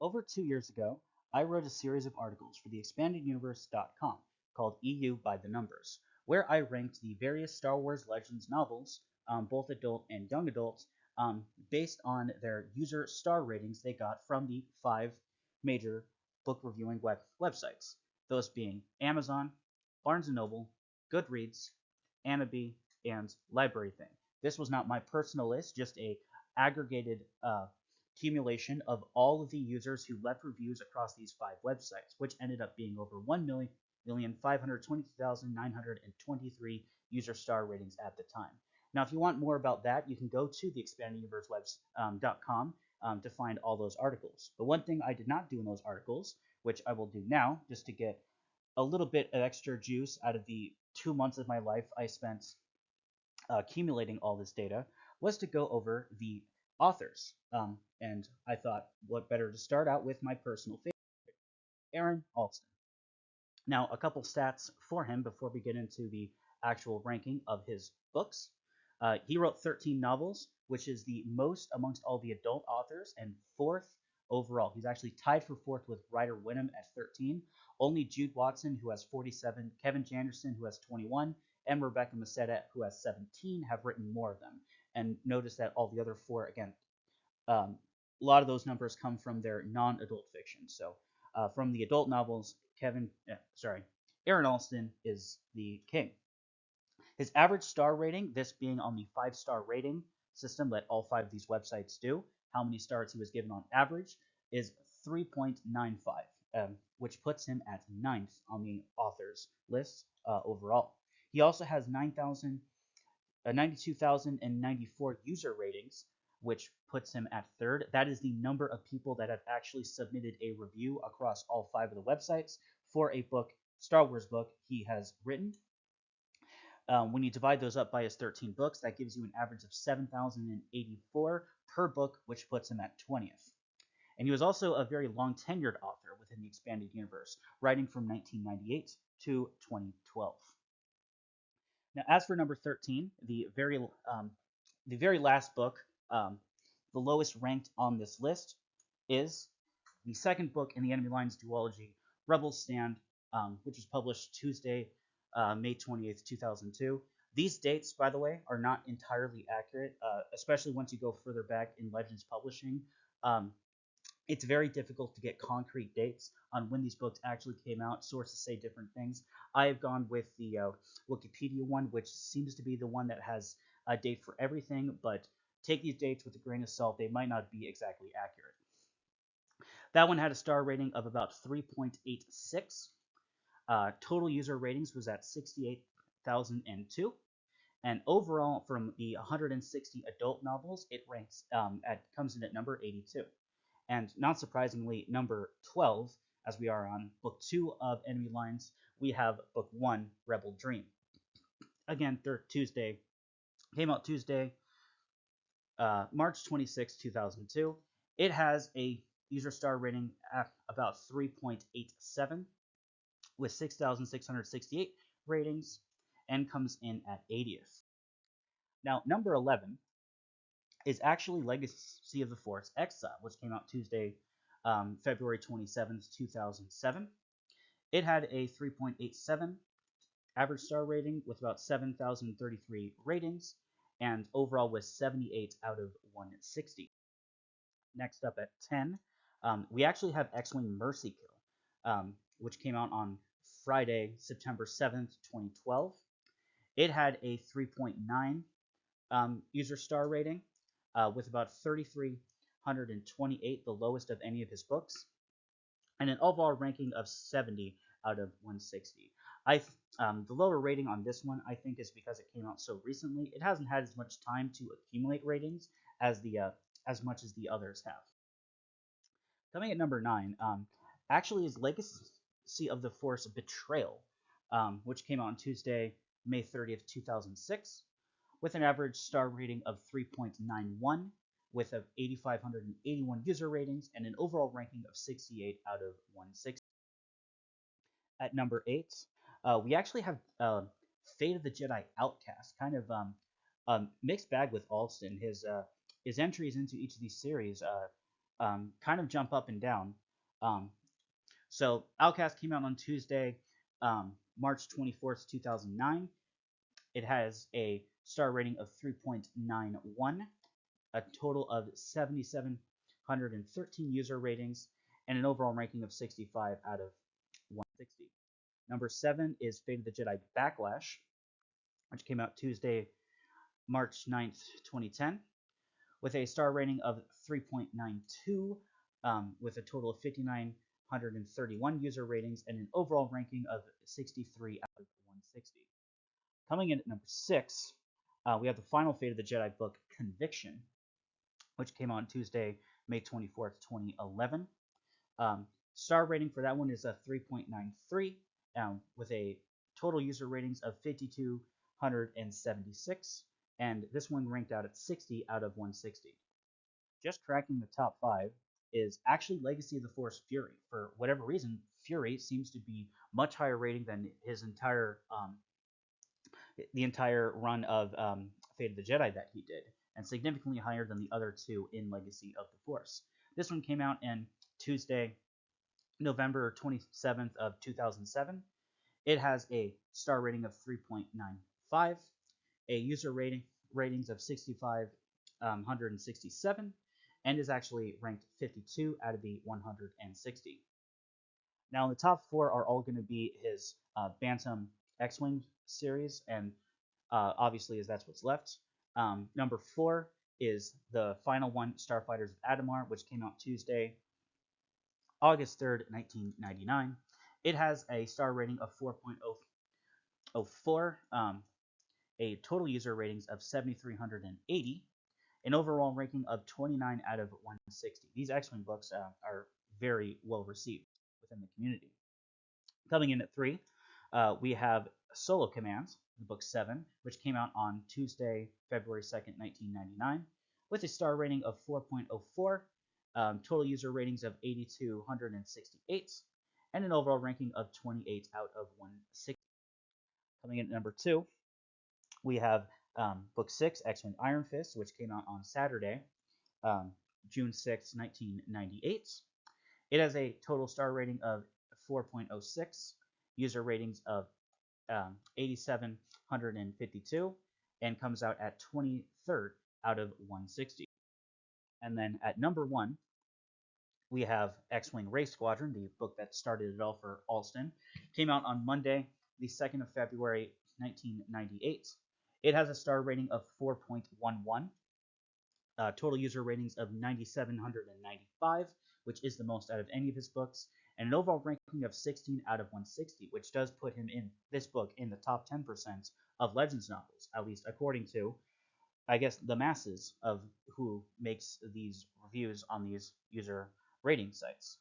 Over 2 years ago, I wrote a series of articles for the expandeduniverse.com called EU by the Numbers, where I ranked the various Star Wars Legends novels, both adult and young adult, based on their user star ratings they got from the five major book reviewing websites, those being Amazon, Barnes& and Noble, Goodreads, Anabe, and Library Thing. This was not my personal list, just a aggregated accumulation of all of the users who left reviews across these five websites, which ended up being over 1,522,923 user star ratings at the time. Now, if you want more about that, you can go to the expandeduniversewebs.com to find all those articles. But one thing I did not do in those articles, which I will do now, just to get a little bit of extra juice out of the 2 months of my life I spent accumulating all this data, was to go over the authors. And I thought, what better to start out with my personal favorite, Aaron Allston. Now, a couple stats for him before we get into the actual ranking of his books. He wrote 13 novels, which is the most amongst all the adult authors, and fourth overall. He's actually tied for fourth with Ryder Wynnum at 13. Only Jude Watson, who has 47, Kevin Janderson, who has 21, and Rebecca Masetta, who has 17, have written more of them. And notice that all the other four, again, a lot of those numbers come from their non-adult fiction. So from the adult novels, Aaron Allston is the king. His average star rating, this being on the 5-star rating system that all five of these websites do, how many stars he was given on average, is 3.95, which puts him at 9th on the authors list overall. He also has 92,094 user ratings, which puts him at third. That is the number of people that have actually submitted a review across all five of the websites for a book, Star Wars book he has written. When you divide those up by his 13 books, that gives you an average of 7,084 per book, which puts him at 20th. And he was also a very long tenured author within the expanded universe, writing from 1998 to 2012. Now, as for number 13, the very last book, the lowest ranked on this list, is the second book in the Enemy Lines duology, Rebels Stand, which was published Tuesday, May 28th, 2002. These dates, by the way, are not entirely accurate, especially once you go further back in Legends publishing. It's very difficult to get concrete dates on when these books actually came out. Sources say different things. I have gone with the Wikipedia one, which seems to be the one that has a date for everything, but take these dates with a grain of salt. They might not be exactly accurate. That one had a star rating of about 3.86. Total user ratings was at 68,002. And overall, from the 160 adult novels, it ranks comes in at number 82. And not surprisingly, number 12, as we are on book 2 of Enemy Lines, we have book 1, Rebel Dream. Again, came out Tuesday, March 26, 2002. It has a user star rating at about 3.87 with 6,668 ratings and comes in at 80th. Now, number 11 is actually Legacy of the Force Exile, which came out Tuesday, February 27th, 2007. It had a 3.87 average star rating with about 7,033 ratings, and overall was 78 out of 160. Next up at 10, we actually have X-Wing Mercy Kill, which came out on Friday, September 7th, 2012. It had a 3.9 user star rating with about 3,328, the lowest of any of his books, and an overall ranking of 70 out of 160. The lower rating on this one, I think, is because it came out so recently. It hasn't had as much time to accumulate ratings as much as the others have. Coming at number 9, actually is Legacy of the Force Betrayal, which came out on Tuesday, May 30th, 2006, with an average star rating of 3.91, with 8,581 user ratings and an overall ranking of 68 out of 160. At number 8, we actually have Fate of the Jedi Outcast, kind of a mixed bag with Allston. His entries into each of these series kind of jump up and down. Um, so Outcast came out on Tuesday, March 24th, 2009. It has a star rating of 3.91, a total of 7,713 user ratings, and an overall ranking of 65 out of 160. Number 7 is Fate of the Jedi Backlash, which came out Tuesday, March 9th, 2010, with a star rating of 3.92, with a total of 5,931 user ratings and an overall ranking of 63 out of 160. Coming in at number 6, we have the final Fate of the Jedi book, Conviction, which came out on Tuesday, May 24th, 2011. Star rating for that one is a 3.93, with a total user ratings of 5,276, and this one ranked out at 60 out of 160. Just cracking the top 5 is actually Legacy of the Force Fury. For whatever reason, Fury seems to be much higher rating than his entire run of Fate of the Jedi that he did, and significantly higher than the other two in Legacy of the Force. This one came out in Tuesday, November 27th of 2007. It has a star rating of 3.95, a user ratings of 6,567, and is actually ranked 52 out of the 160. Now, the top 4 are all going to be his Bantam X-Wing series, and obviously, as that's what's left. Number 4 is the final one, Starfighters of Adamar, which came out Tuesday, August 3rd, 1999. It has a star rating of 4.04, a total user ratings of 7,380, an overall ranking of 29 out of 160. These X-Wing books are very well received within the community. Coming in at 3, we have Solo Commands, book 7, which came out on Tuesday, February 2nd, 1999, with a star rating of 4.04, total user ratings of 8,268, and an overall ranking of 28 out of 160. Coming in at number 2, we have book 6, X-Wing Iron Fist, which came out on Saturday, June 6th, 1998. It has a total star rating of 4.06, user ratings of 8,752, and comes out at 23rd out of 160. And then at number 1, we have X-Wing Race Squadron, the book that started it all for Allston. Came out on Monday, the 2nd of February, 1998. It has a star rating of 4.11, total user ratings of 9,795, which is the most out of any of his books, and an overall ranking of 16 out of 160, which does put him in this book in the top 10% of Legends novels, at least according to, I guess, the masses of who makes these reviews on these user rating sites.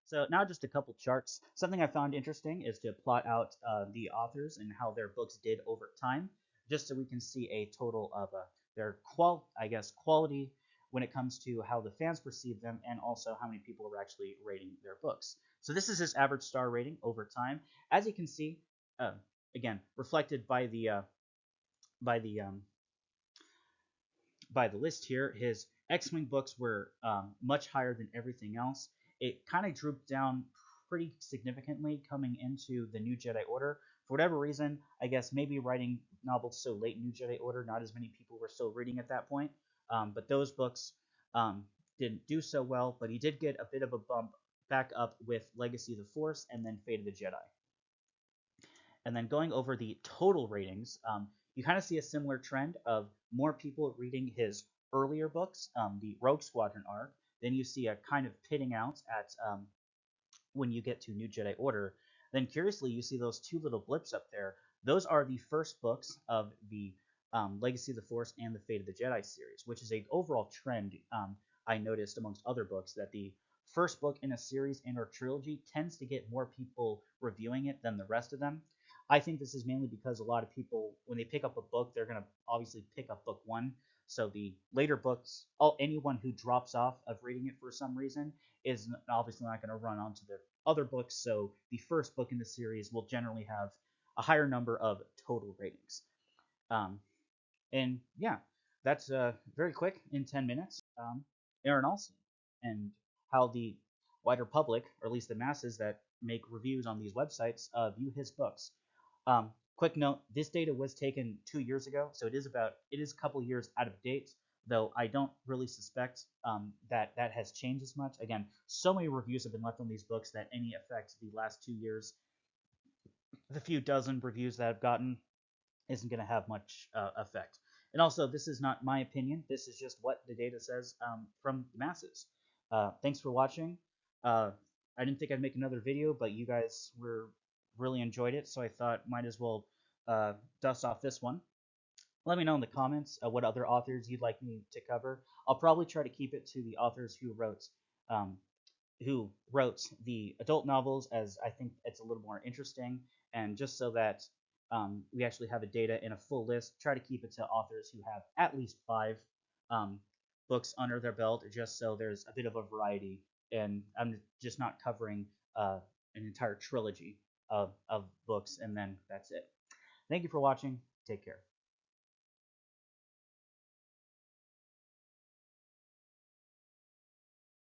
So now just a couple charts. Something I found interesting is to plot out the authors and how their books did over time, just so we can see a total of their quality when it comes to how the fans perceive them, and also how many people are actually rating their books. So this is his average star rating over time. As you can see, again reflected by the by the by the list here, his X-Wing books were much higher than everything else. It kind of drooped down pretty significantly coming into the New Jedi Order. For whatever reason, I guess maybe writing novels so late in New Jedi Order, not as many people were still reading at that point. But those books didn't do so well, but he did get a bit of a bump back up with Legacy of the Force and then Fate of the Jedi. And then going over the total ratings, you kind of see a similar trend of more people reading his earlier books, the Rogue Squadron arc. Then you see a kind of pitting out at when you get to New Jedi Order. Then curiously, you see those two little blips up there. Those are the first books of the Legacy of the Force and the Fate of the Jedi series, which is a overall trend I noticed amongst other books, that the first book in a series and or trilogy tends to get more people reviewing it than the rest of them. I think this is mainly because a lot of people, when they pick up a book, they're going to obviously pick up book 1. So the later books, anyone who drops off of reading it for some reason is obviously not going to run onto the other books. So the first book in the series will generally have a higher number of total ratings. And yeah, that's very quick in 10 minutes. Aaron Allston and how the wider public, or at least the masses that make reviews on these websites, view his books. Quick note: this data was taken 2 years ago, so it is a couple years out of date. Though I don't really suspect that that has changed as much. Again, so many reviews have been left on these books that any effect the last 2 years, the few dozen reviews that I've gotten, isn't going to have much effect. And also, this is not my opinion. This is just what the data says from the masses. Thanks for watching. I didn't think I'd make another video, but you guys really enjoyed it, so I thought might as well dust off this one. Let me know in the comments what other authors you'd like me to cover. I'll probably try to keep it to the authors um, who wrote the adult novels, as I think it's a little more interesting, and just so that we actually have a data in a full list, try to keep it to authors who have at least 5 um, books under their belt, just so there's a bit of a variety, and I'm just not covering an entire trilogy of books, and then that's it. Thank you for watching. Take care.